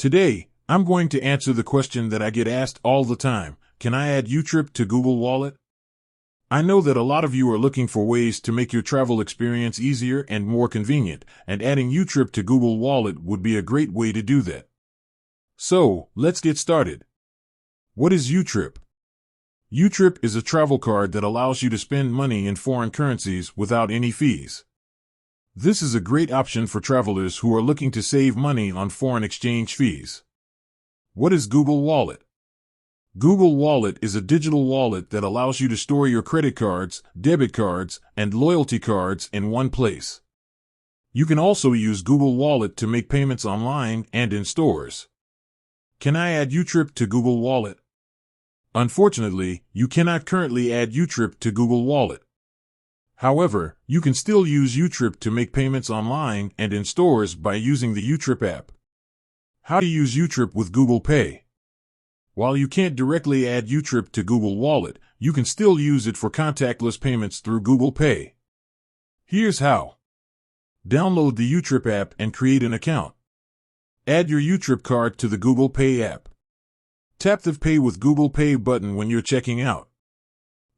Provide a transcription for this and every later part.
Today, I'm going to answer the question that I get asked all the time. Can I add YouTrip to Google Wallet? I know that a lot of you are looking for ways to make your travel experience easier and more convenient, and adding YouTrip to Google Wallet would be a great way to do that. So, let's get started. What is YouTrip? YouTrip is a travel card that allows you to spend money in foreign currencies without any fees. This is a great option for travelers who are looking to save money on foreign exchange fees. What is Google Wallet? Google Wallet is a digital wallet that allows you to store your credit cards, debit cards, and loyalty cards in one place. You can also use Google Wallet to make payments online and in stores. Can I add YouTrip to Google Wallet? Unfortunately, you cannot currently add YouTrip to Google Wallet. However, you can still use YouTrip to make payments online and in stores by using the YouTrip app. How to use YouTrip with Google Pay? While you can't directly add YouTrip to Google Wallet, you can still use it for contactless payments through Google Pay. Here's how. Download the YouTrip app and create an account. Add your YouTrip card to the Google Pay app. Tap the Pay with Google Pay button when you're checking out.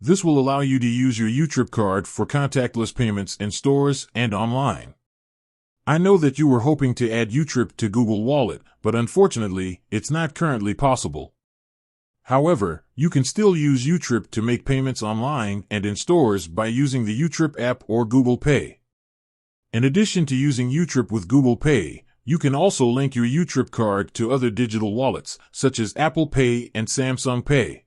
This will allow you to use your YouTrip card for contactless payments in stores and online. I know that you were hoping to add YouTrip to Google Wallet, but unfortunately, it's not currently possible. However, you can still use YouTrip to make payments online and in stores by using the YouTrip app or Google Pay. In addition to using YouTrip with Google Pay, you can also link your YouTrip card to other digital wallets, such as Apple Pay and Samsung Pay.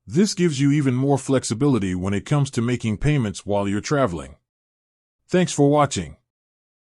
This gives you even more flexibility when it comes to making payments while you're traveling. Thanks for watching.